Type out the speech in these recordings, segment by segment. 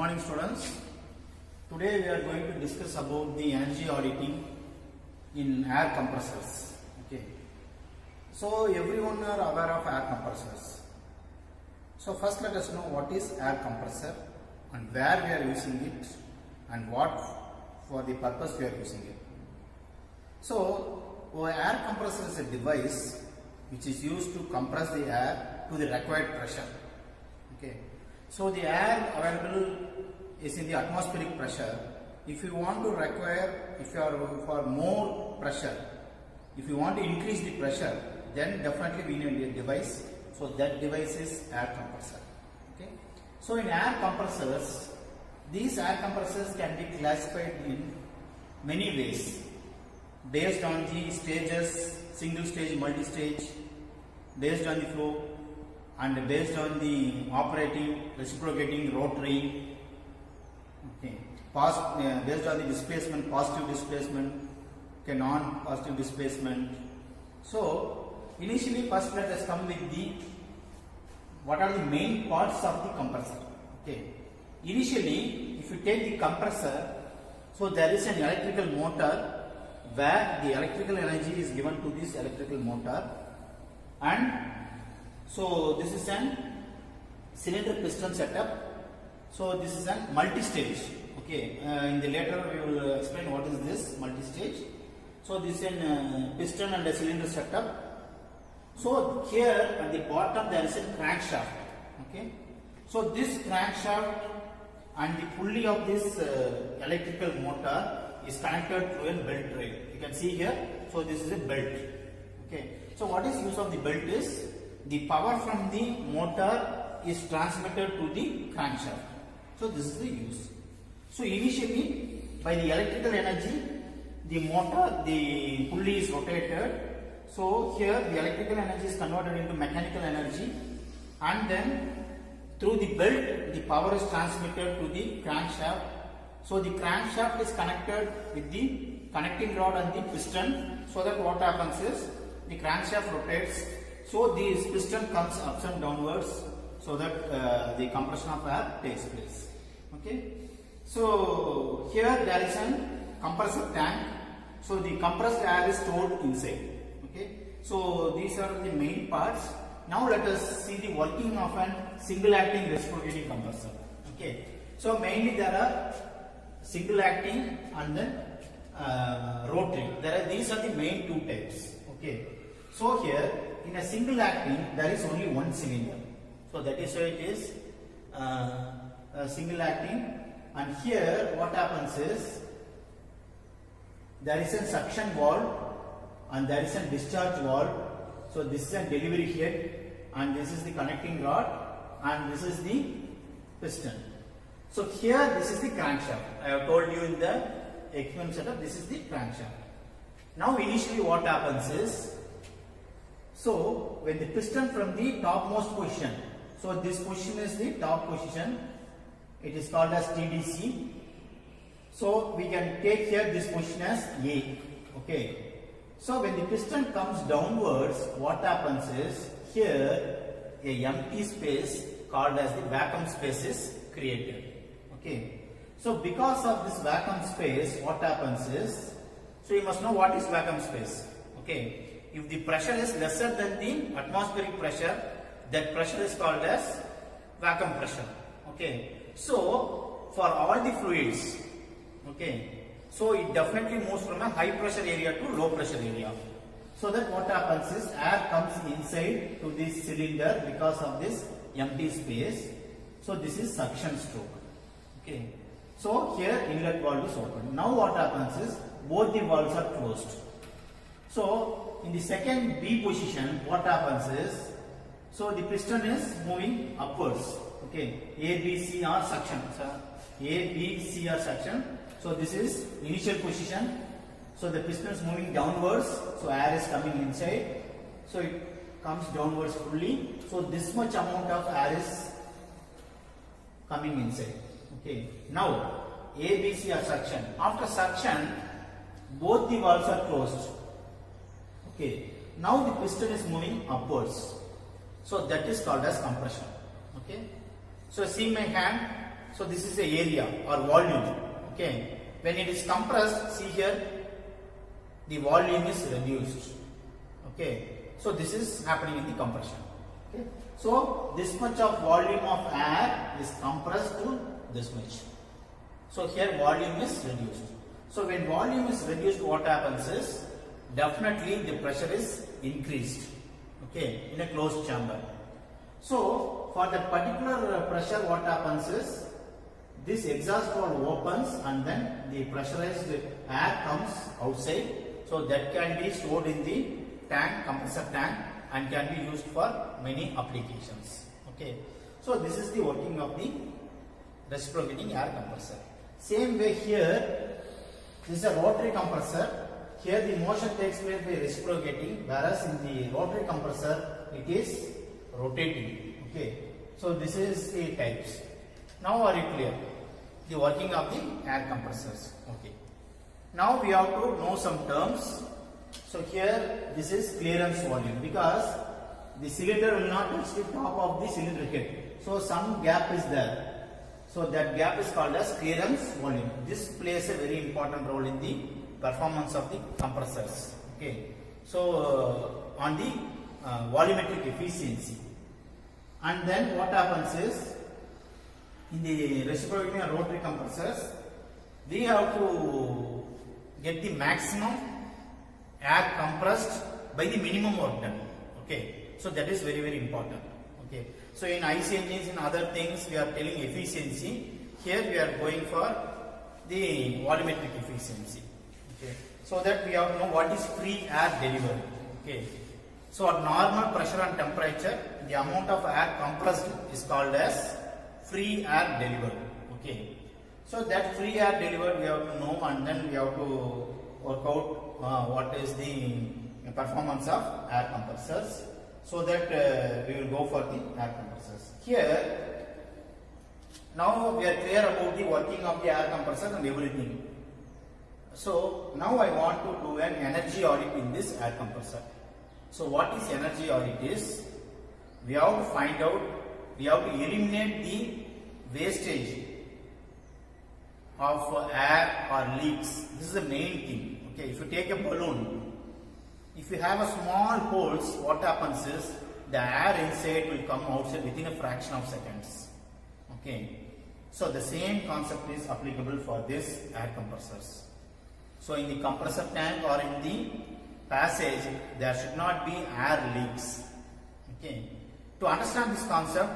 morning students. Today we are going to discuss about the energy auditing in air compressors. Okay. So everyone are aware of air compressors. So first let us know what is air compressor and where we are using it and what for the purpose we are using it. So air compressor is a device which is used to compress the air to the required pressure. Okay. So the air available is in the atmospheric pressure. If you want to require, if you are for more pressure, if you want to increase the pressure, then definitely we need a device. So that device is air compressor. Okay. So in air compressors, these air compressors can be classified in many ways based on the stages, single stage, multi-stage, based on the flow, and based on the operating, reciprocating, rotary, okay, based on the displacement, positive displacement, okay, non-positive displacement. So initially first let us come with the what are the main parts of the compressor. Okay. Initially if you take the compressor, so there is an electrical motor where the electrical energy is given to this electrical motor, and so this is an cylinder piston setup. So this is a multi-stage. Okay, in the later we will explain what is this multi-stage. So this is a piston and a cylinder setup. So here at the bottom there is a crankshaft. Okay, so this crankshaft and the pulley of this electrical motor is connected to a belt rail. You can see here. So this is a belt. Okay, so what is use of the belt is the power from the motor is transmitted to the crankshaft. So this is the use. So initially by the electrical energy, the motor, the pulley is rotated. So here the electrical energy is converted into mechanical energy, and then through the belt the power is transmitted to the crankshaft. So the crankshaft is connected with the connecting rod and the piston, so that what happens is the crankshaft rotates. So this piston comes ups and downwards, so that the compression of air takes place. Okay. So here there is a compressor tank. So the compressed air is stored inside. Okay. So these are the main parts. Now let us see the working of a single acting reciprocating compressor. Okay. So mainly there are single acting and then rotary. These are the main two types. Okay. So here in a single acting there is only one cylinder. So that is why it is single acting. And here what happens is there is a suction valve and there is a discharge valve. So this is a delivery head and this is the connecting rod and this is the piston. So here this is the crankshaft. I have told you in the experiment setup, this is the crankshaft. Now initially what happens is, so when the piston from the topmost position, so this position is the top position, it is called as TDC. So we can take here this position as A. Okay. So when the piston comes downwards, what happens is here a empty space called as the vacuum space is created. Okay. So because of this vacuum space, what happens is, so you must know what is vacuum space. Okay. If the pressure is lesser than the atmospheric pressure, that pressure is called as vacuum pressure. Okay. So for all the fluids, okay, so it definitely moves from a high pressure area to low pressure area. So that what happens is air comes inside to this cylinder because of this empty space. So this is suction stroke. Okay. So here inlet valve is open. Now what happens is both the valves are closed. So in the second B position, what happens is, so the piston is moving upwards. Okay, A, B, C are suction. So A, B, C are suction. So this is initial position. So the piston is moving downwards. So air is coming inside. So it comes downwards fully. So this much amount of air is coming inside. Okay. Now A, B, C are suction. After suction, both the valves are closed. Okay. Now the piston is moving upwards. So that is called as compression. Okay. So see my hand. So this is the area or volume. Okay. When it is compressed, see here, the volume is reduced. Okay. So this is happening in the compression. Okay. So this much of volume of air is compressed to this much. So here volume is reduced. So when volume is reduced, what happens is definitely the pressure is increased. Okay, in a closed chamber. So for that particular pressure, what happens is this exhaust valve opens and then the pressurized air comes outside. So that can be stored in the tank, compressor tank, and can be used for many applications. Okay, so this is the working of the reciprocating air compressor. Same way here, this is a rotary compressor. Here the motion takes place by reciprocating, whereas in the rotary compressor it is rotating. Okay, so this is the types. Now are you clear? The working of the air compressors. Okay. Now we have to know some terms. So here this is clearance volume, because the cylinder will not touch the top of the cylinder head. So some gap is there. So that gap is called as clearance volume. This plays a very important role in the performance of the compressors. Okay. So on the volumetric efficiency. And then what happens is, in the reciprocating and rotary compressors, we have to get the maximum air compressed by the minimum work done. Okay, so that is very, very important. Okay, so in IC engines and other things we are telling efficiency. Here we are going for the volumetric efficiency. Okay, so that we have to know what is free air delivered. Okay, so at normal pressure and temperature, the amount of air compressed is called as free air delivered. Okay, so that free air delivered we have to know, and then we have to work out what is the performance of air compressors, so that we will go for the air compressors. Here now we are clear about the working of the air compressor and everything. So now I want to do an energy audit in this air compressor. So what is energy audit is, we have to find out, we have to eliminate the wastage of air or leaks. This is the main thing. Okay, if you take a balloon, if you have a small holes, what happens is the air inside will come outside within a fraction of seconds. Okay, so the same concept is applicable for this air compressors. So in the compressor tank or in the passage, there should not be air leaks. Okay, to understand this concept,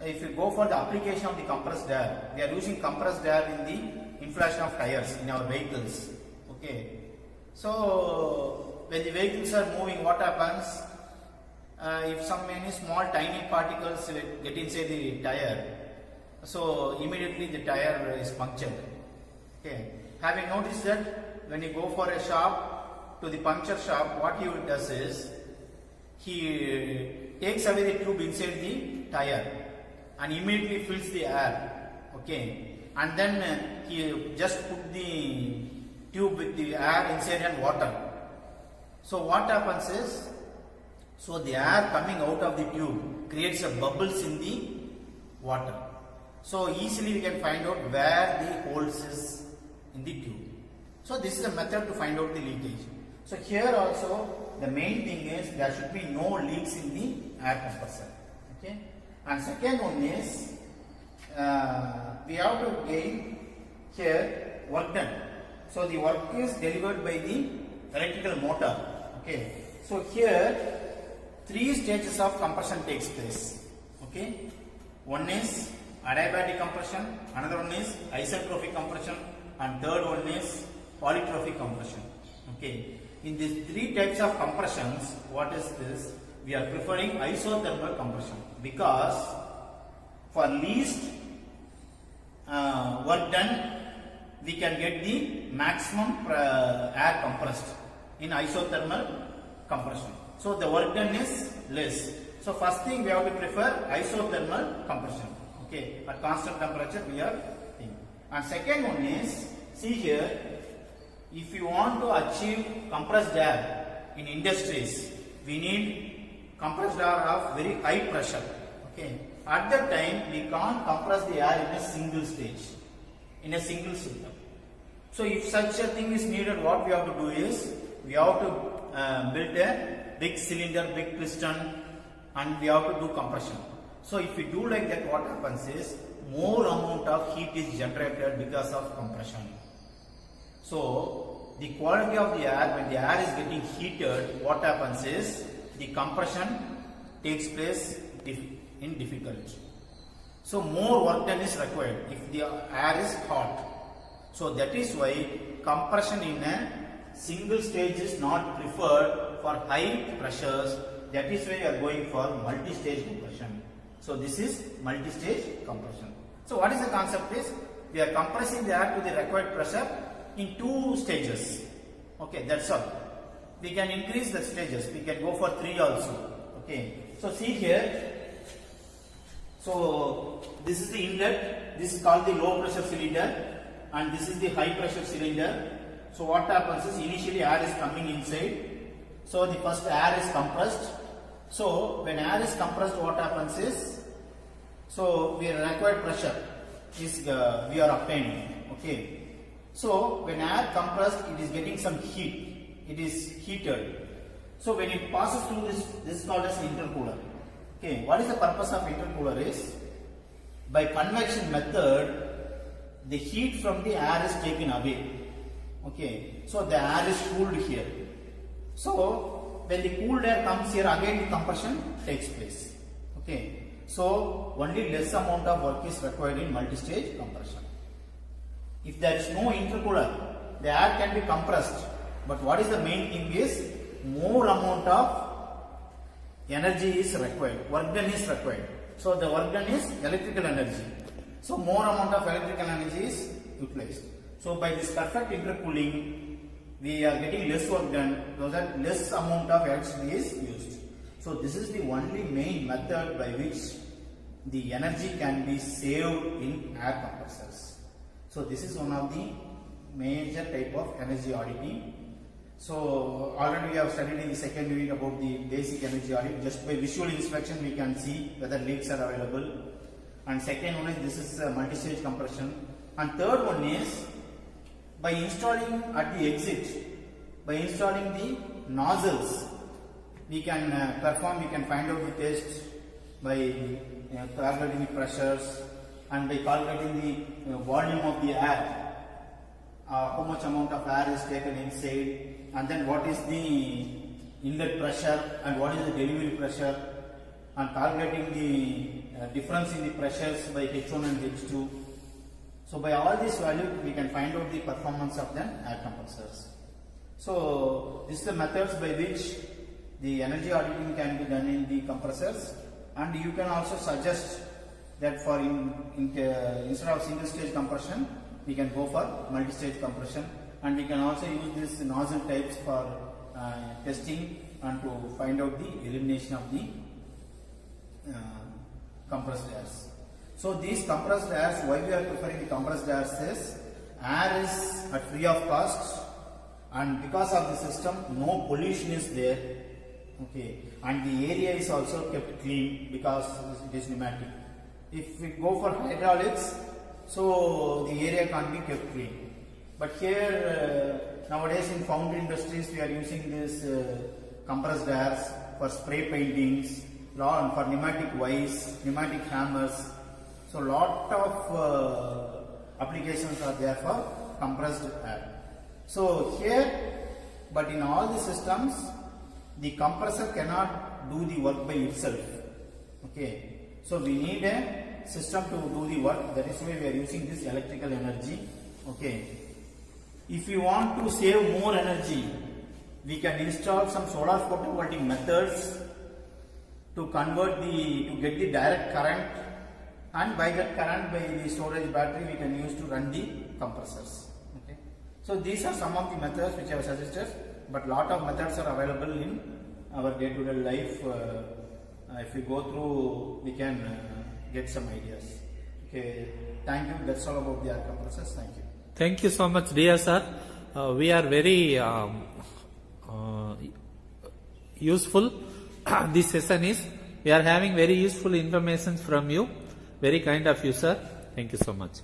if you go for the application of the compressed air, we are using compressed air in the inflation of tires in our vehicles. Okay, so when the vehicles are moving, what happens? If some many small tiny particles get inside the tire, so immediately the tire is punctured. Okay, having noticed that when you go for a shop, to the puncture shop, what he does is, he takes away the tube inside the tire and immediately fills the air. Okay, and then he just put the tube with the air inside and water. So what happens is, so the air coming out of the tube creates a bubbles in the water. So easily we can find out where the holes is in the tube. So this is a method to find out the leakage. So here also the main thing is, there should be no leaks in the air compressor. Okay, and second one is, we have to gain here work done. So the work is delivered by the electrical motor. Okay, so here 3 stages of compression takes place. Okay, one is adiabatic compression, another one is isentropic compression, and third one is polytropic compression. Okay, in these 3 types of compressions, what is this? We are preferring isothermal compression, because for least work done, we can get the maximum air compressed in isothermal compression. So the work done is less. So first thing, we have to prefer isothermal compression. Okay, at constant temperature we are thinking. And second one is, see here, if you want to achieve compressed air in industries, we need compressed air of very high pressure. Okay. At that time, we can't compress the air in a single stage, in a single system. So if such a thing is needed, what we have to do is, we have to build a big cylinder, big piston, and we have to do compression. So if we do like that, what happens is, more amount of heat is generated because of compression. So the quality of the air, when the air is getting heated, what happens is, the compression takes place in difficulty. So more work done is required if the air is hot. So that is why compression in a single stage is not preferred for high pressures. That is why we are going for multi-stage compression. So this is multi-stage compression. So what is the concept is, we are compressing the air to the required pressure in 2 stages. Okay, that's all. We can increase the stages. We can go for 3 also. Okay. So see here. So this is the inlet. This is called the low pressure cylinder, and this is the high pressure cylinder. So what happens is, initially air is coming inside. So the first air is compressed. So when air is compressed, what happens is, so we required pressure is we are obtaining. Okay. So when air compressed, it is getting some heat. It is heated. So when it passes through this is called as intercooler. Okay. What is the purpose of intercooler is, by convection method, the heat from the air is taken away. Okay. So the air is cooled here. So when the cooled air comes here, again the compression takes place. Okay. So only less amount of work is required in multi-stage compression. If there is no intercooler, the air can be compressed. But what is the main thing is, more amount of energy is required, work done is required. So the work done is electrical energy. So more amount of electrical energy is utilized. So by this perfect intercooling, we are getting less work done, so that less amount of electricity is used. So this is the only main method by which the energy can be saved in air compressors. So this is one of the major type of energy auditing. So already we have studied in the second unit about the basic energy audit. Just by visual inspection we can see whether leaks are available. And second one is, this is multi-stage compression. And third one is, by installing at the exit, by installing the nozzles, we can we can find out the test by calculating the pressures and by calculating the volume of the air, how much amount of air is taken inside, and then what is the inlet pressure and what is the delivery pressure, and calculating the difference in the pressures by H1 and H2. So by all these values we can find out the performance of the air compressors. So this is the methods by which the energy auditing can be done in the compressors, and you can also suggest that for instead of single stage compression, we can go for multi-stage compression, and we can also use these nozzle types for testing and to find out the elimination of the compressed airs. So these compressed airs, why we are preferring the compressed airs is, air is at free of cost, and because of the system no pollution is there. Okay, and the area is also kept clean because it is pneumatic. If we go for hydraulics, so the area can't be kept clean. But here nowadays in foundry industries we are using this compressed airs for spray paintings, for pneumatic vice, pneumatic hammers. So lot of applications are there for compressed air. So here, but in all the systems, the compressor cannot do the work by itself. Okay, so we need a system to do the work. That is why we are using this electrical energy. Okay, if we want to save more energy, we can install some solar photovoltaic methods to get the direct current, and by that current, by the storage battery, we can use to run the compressors. Okay, so these are some of the methods which I have suggested, but lot of methods are available in our day-to-day life. If we go through, we can get some ideas. Okay, thank you. That's all about the air compressors. Thank you. Thank you so much, dear sir. We are very useful. This session is We are having very useful information from you. Very kind of you, sir. Thank you so much.